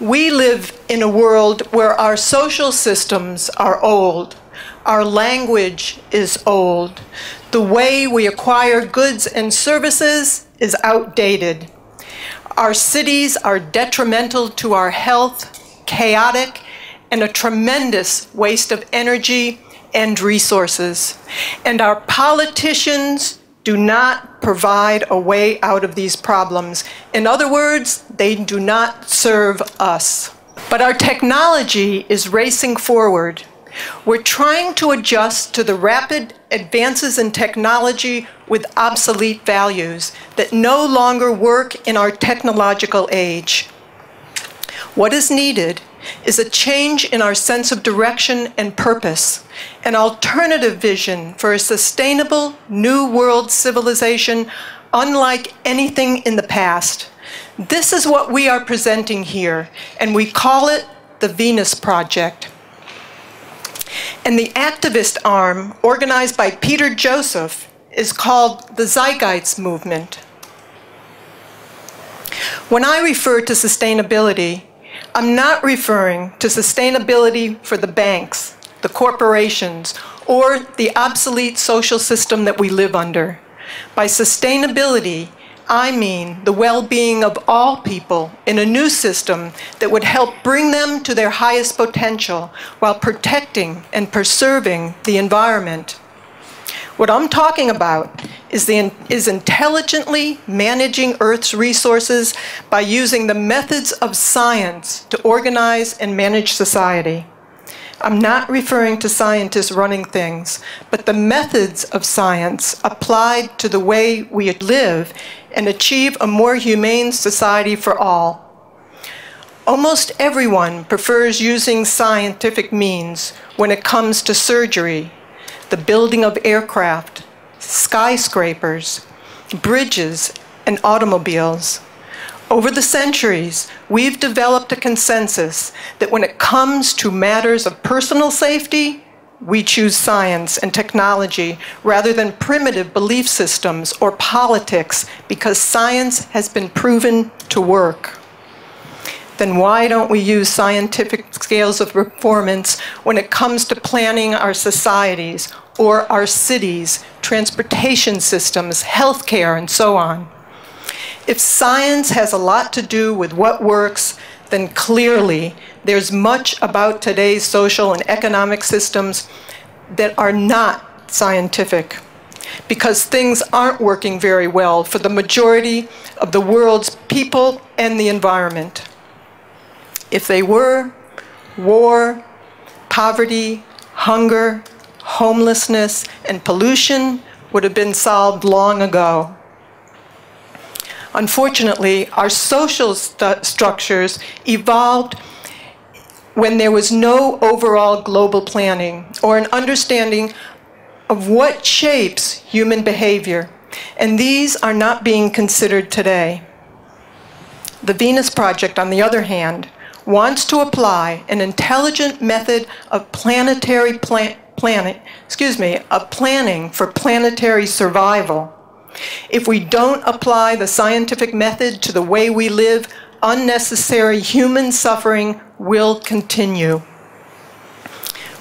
We live in a world where our social systems are old. Our language is old. The way we acquire goods and services is outdated. Our cities are detrimental to our health, chaotic, and a tremendous waste of energy and resources. And our politicians do not provide a way out of these problems. In other words, they do not serve us. But our technology is racing forward. We're trying to adjust to the rapid advances in technology with obsolete values that no longer work in our technological age. What is needed is a change in our sense of direction and purpose, an alternative vision for a sustainable new world civilization unlike anything in the past. This is what we are presenting here, and we call it the Venus Project. And the activist arm, organized by Peter Joseph, is called the Zeitgeist Movement. When I refer to sustainability, I'm not referring to sustainability for the banks, the corporations, or the obsolete social system that we live under. By sustainability, I mean the well-being of all people in a new system that would help bring them to their highest potential while protecting and preserving the environment. What I'm talking about is intelligently managing Earth's resources by using the methods of science to organize and manage society. I'm not referring to scientists running things, but the methods of science applied to the way we live and achieve a more humane society for all. Almost everyone prefers using scientific means when it comes to surgery, the building of aircraft, skyscrapers, bridges, and automobiles. Over the centuries, we've developed a consensus that when it comes to matters of personal safety, we choose science and technology rather than primitive belief systems or politics because science has been proven to work. Then why don't we use scientific scales of performance when it comes to planning our societies or our cities, transportation systems, healthcare, and so on? If science has a lot to do with what works, then clearly there's much about today's social and economic systems that are not scientific, because things aren't working very well for the majority of the world's people and the environment. If they were, war, poverty, hunger, homelessness, and pollution would have been solved long ago. Unfortunately, our social structures evolved when there was no overall global planning or an understanding of what shapes human behavior, and these are not being considered today. The Venus Project, on the other hand, wants to apply an intelligent method of planning for planetary survival. If we don't apply the scientific method to the way we live, unnecessary human suffering will continue.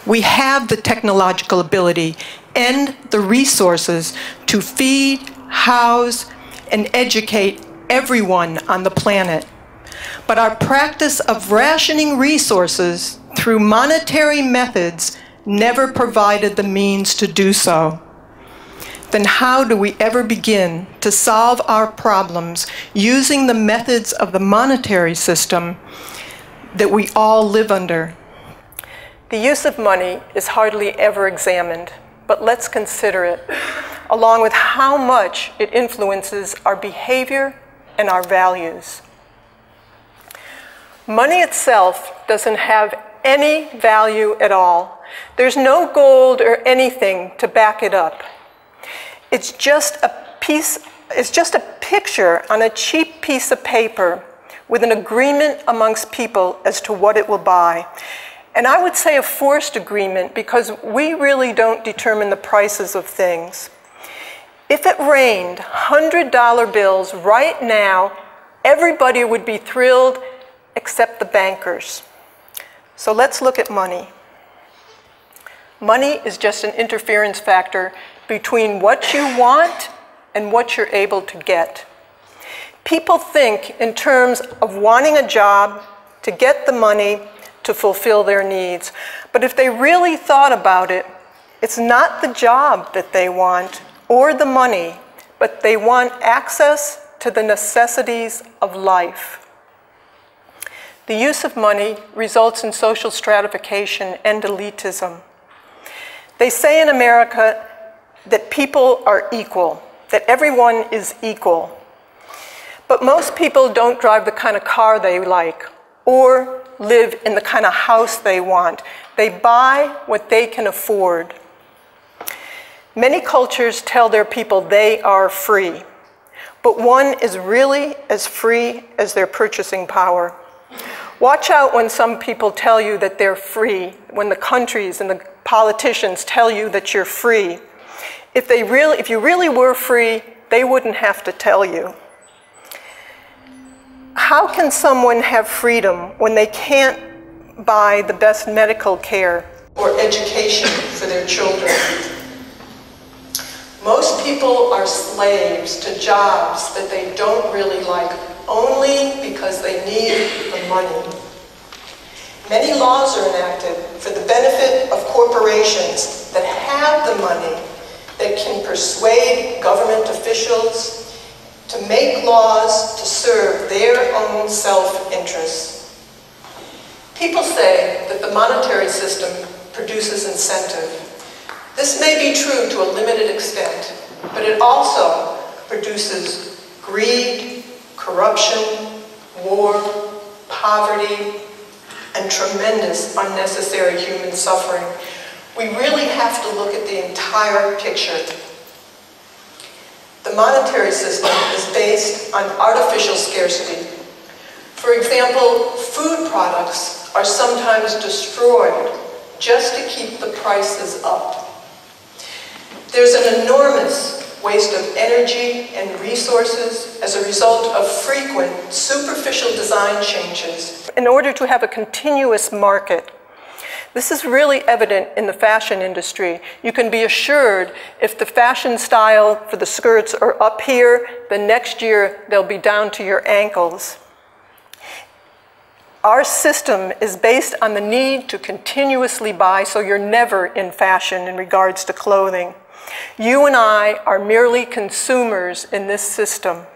We have the technological ability and the resources to feed, house, and educate everyone on the planet. But our practice of rationing resources through monetary methods never provided the means to do so. Then how do we ever begin to solve our problems using the methods of the monetary system that we all live under? The use of money is hardly ever examined, but let's consider it, along with how much it influences our behavior and our values. Money itself doesn't have any value at all. There's no gold or anything to back it up. It's just a picture on a cheap piece of paper with an agreement amongst people as to what it will buy. And I would say a forced agreement because we really don't determine the prices of things. If it rained $100 bills right now, everybody would be thrilled except the bankers. So let's look at money. Money is just an interference factor between what you want and what you're able to get. People think in terms of wanting a job, to get the money, to fulfill their needs. But if they really thought about it, it's not the job that they want or the money, but they want access to the necessities of life. The use of money results in social stratification and elitism. They say in America that people are equal, that everyone is equal. But most people don't drive the kind of car they like or live in the kind of house they want. They buy what they can afford. Many cultures tell their people they are free, but one is really as free as their purchasing power. Watch out when some people tell you that they're free, when the countries and the politicians tell you that you're free. If you really were free, they wouldn't have to tell you. How can someone have freedom when they can't buy the best medical care or education for their children? Most people are slaves to jobs that they don't really like, only because they need the money. Many laws are enacted for the benefit of corporations that have the money, that can persuade government officials to make laws to serve their own self-interests. People say that the monetary system produces incentive. This may be true to a limited extent, but it also produces greed, corruption, war, poverty, and tremendous unnecessary human suffering. We really have to look at the entire picture. The monetary system is based on artificial scarcity. For example, food products are sometimes destroyed just to keep the prices up. There's an enormous waste of energy and resources as a result of frequent superficial design changes in order to have a continuous market. This is really evident in the fashion industry. You can be assured if the fashion style for the skirts are up here, the next year they'll be down to your ankles. Our system is based on the need to continuously buy, so you're never in fashion in regards to clothing. You and I are merely consumers in this system.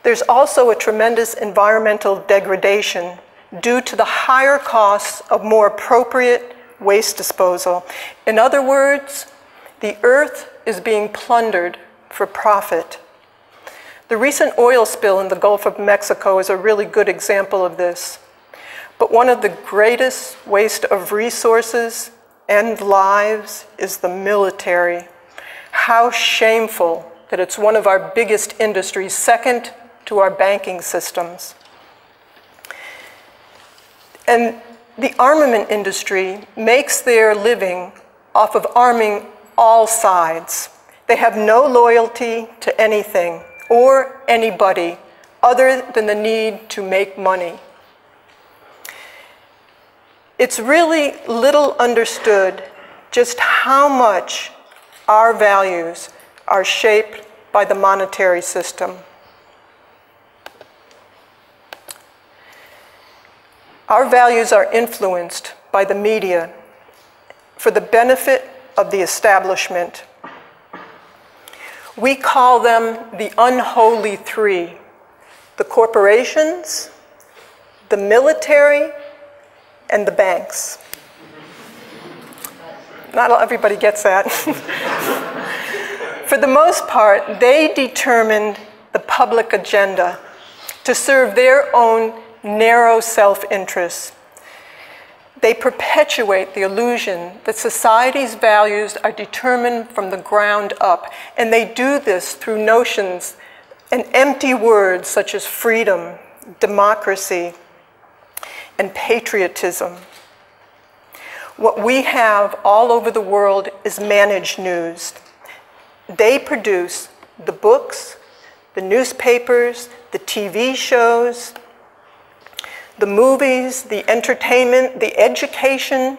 There's also a tremendous environmental degradation due to the higher costs of more appropriate waste disposal. In other words, the earth is being plundered for profit. The recent oil spill in the Gulf of Mexico is a really good example of this. But one of the greatest waste of resources and lives is the military. How shameful that it's one of our biggest industries, second to our banking systems. And the armament industry makes their living off of arming all sides. They have no loyalty to anything or anybody other than the need to make money. It's really little understood just how much our values are shaped by the monetary system. Our values are influenced by the media for the benefit of the establishment. We call them the unholy three: the corporations, the military, and the banks. Not everybody gets that. For the most part, they determined the public agenda to serve their own narrow self-interests. They perpetuate the illusion that society's values are determined from the ground up, and they do this through notions and empty words such as freedom, democracy, and patriotism. What we have all over the world is managed news. They produce the books, the newspapers, the TV shows, the movies, the entertainment, the education,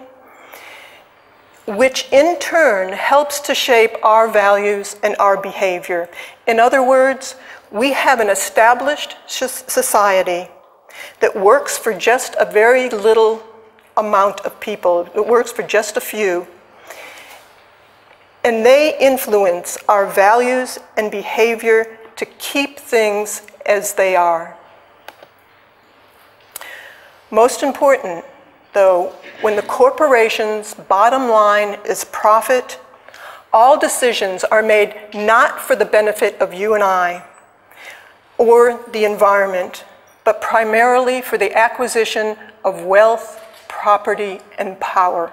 which in turn helps to shape our values and our behavior. In other words, we have an established society that works for just a very little amount of people. It works for just a few. And they influence our values and behavior to keep things as they are. Most important, though, when the corporation's bottom line is profit, all decisions are made not for the benefit of you and I or the environment, but primarily for the acquisition of wealth, property, and power.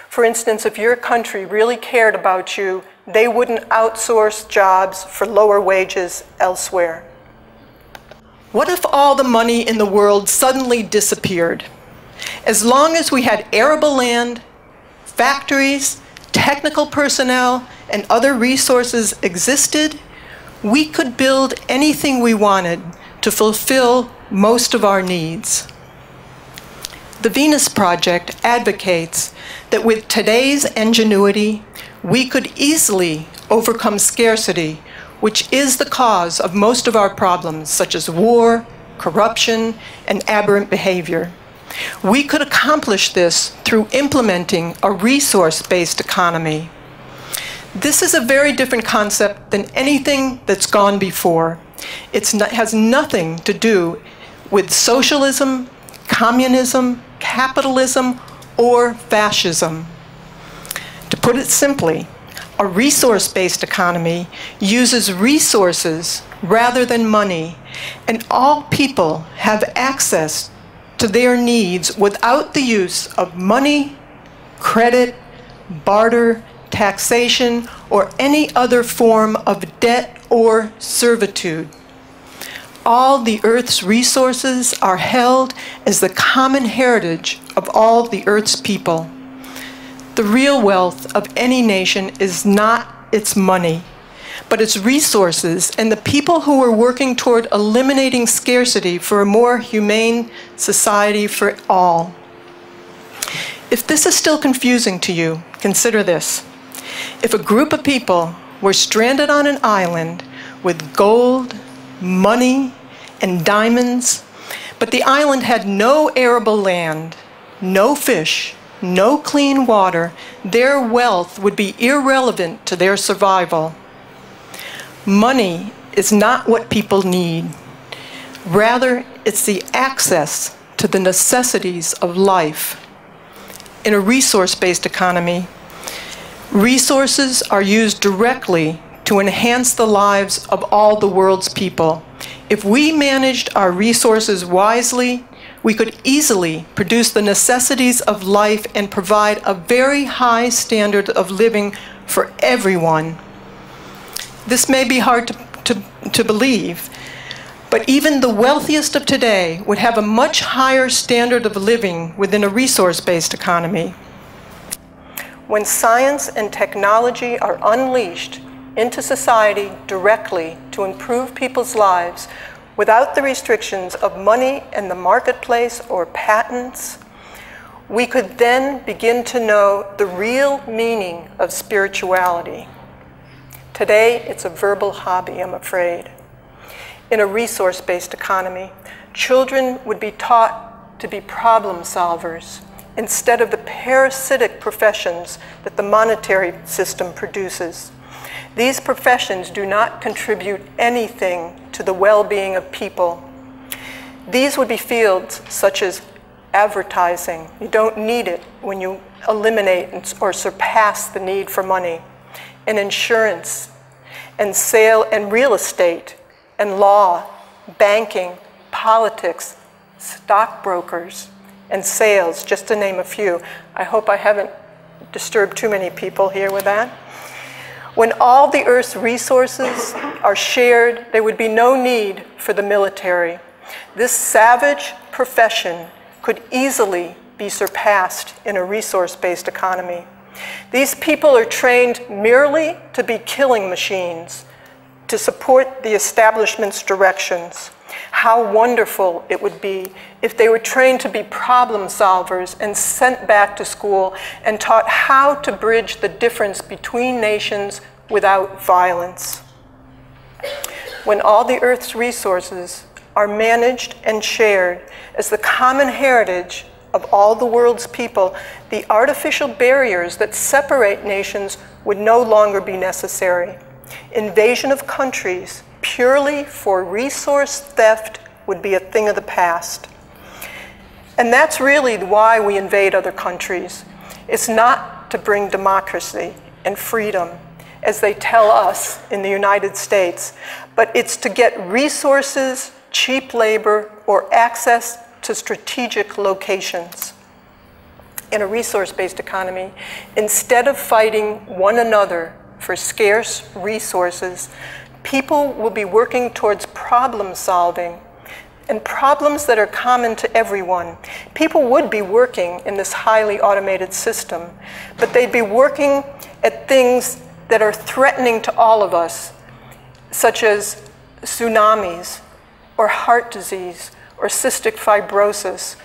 For instance, if your country really cared about you, they wouldn't outsource jobs for lower wages elsewhere. What if all the money in the world suddenly disappeared? As long as we had arable land, factories, technical personnel, and other resources existed, we could build anything we wanted to fulfill most of our needs. The Venus Project advocates that with today's ingenuity, we could easily overcome scarcity, which is the cause of most of our problems, such as war, corruption, and aberrant behavior. We could accomplish this through implementing a resource-based economy. This is a very different concept than anything that's gone before. It has nothing to do with socialism, communism, capitalism, or fascism. To put it simply, a resource-based economy uses resources rather than money, and all people have access to their needs without the use of money, credit, barter, taxation, or any other form of debt or servitude. All the Earth's resources are held as the common heritage of all the Earth's people. The real wealth of any nation is not its money, but its resources and the people who are working toward eliminating scarcity for a more humane society for all. If this is still confusing to you, consider this. If a group of people were stranded on an island with gold, money, and diamonds, but the island had no arable land, no fish, no clean water, their wealth would be irrelevant to their survival. Money is not what people need. Rather, it's the access to the necessities of life. In a resource-based economy, resources are used directly to enhance the lives of all the world's people. If we managed our resources wisely, we could easily produce the necessities of life and provide a very high standard of living for everyone. This may be hard to believe, but even the wealthiest of today would have a much higher standard of living within a resource-based economy. When science and technology are unleashed into society directly to improve people's lives without the restrictions of money and the marketplace or patents, we could then begin to know the real meaning of spirituality. Today, it's a verbal hobby, I'm afraid. In a resource-based economy, children would be taught to be problem solvers instead of the parasitic professions that the monetary system produces. These professions do not contribute anything to the well-being of people. These would be fields such as advertising. You don't need it when you eliminate or surpass the need for money. And insurance, and sale and real estate, and law, banking, politics, stockbrokers, and sales, just to name a few. I hope I haven't disturbed too many people here with that. When all the Earth's resources are shared, there would be no need for the military. This savage profession could easily be surpassed in a resource-based economy. These people are trained merely to be killing machines, to support the establishment's directions. How wonderful it would be if they were trained to be problem solvers and sent back to school and taught how to bridge the difference between nations without violence. When all the Earth's resources are managed and shared as the common heritage of all the world's people, the artificial barriers that separate nations would no longer be necessary. Invasion of countries purely for resource theft would be a thing of the past. And that's really why we invade other countries. It's not to bring democracy and freedom, as they tell us in the United States, but it's to get resources, cheap labor, or access to strategic locations. In a resource-based economy, instead of fighting one another for scarce resources, people will be working towards problem solving and problems that are common to everyone. People would be working in this highly automated system, but they'd be working at things that are threatening to all of us, such as tsunamis, or heart disease, or cystic fibrosis,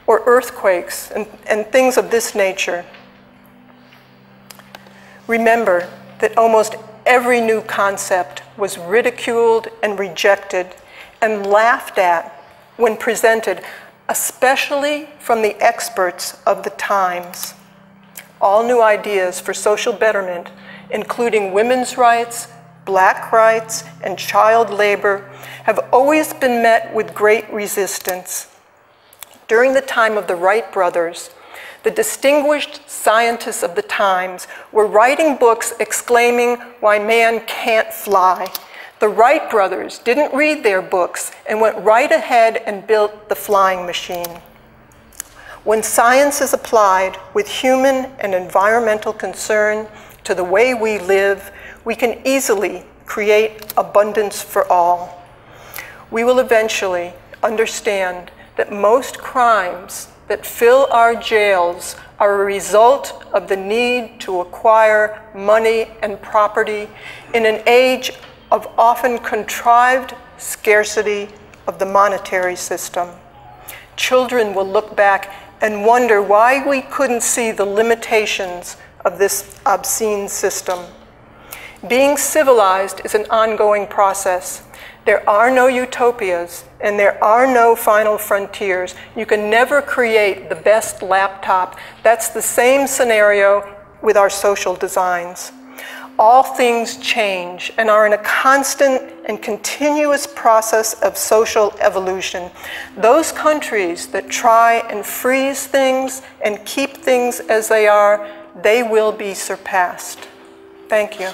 or earthquakes, and things of this nature. Remember that almost every new concept was ridiculed and rejected and laughed at when presented, especially from the experts of the times. All new ideas for social betterment, including women's rights, black rights, and child labor, have always been met with great resistance. During the time of the Wright brothers, the distinguished scientists of the times were writing books exclaiming why man can't fly. The Wright brothers didn't read their books and went right ahead and built the flying machine. When science is applied with human and environmental concern to the way we live, we can easily create abundance for all. We will eventually understand that most crimes that fill our jails are a result of the need to acquire money and property in an age of often contrived scarcity of the monetary system. Children will look back and wonder why we couldn't see the limitations of this obscene system. Being civilized is an ongoing process. There are no utopias, and there are no final frontiers. You can never create the best laptop. That's the same scenario with our social designs. All things change and are in a constant and continuous process of social evolution. Those countries that try and freeze things and keep things as they are, they will be surpassed. Thank you.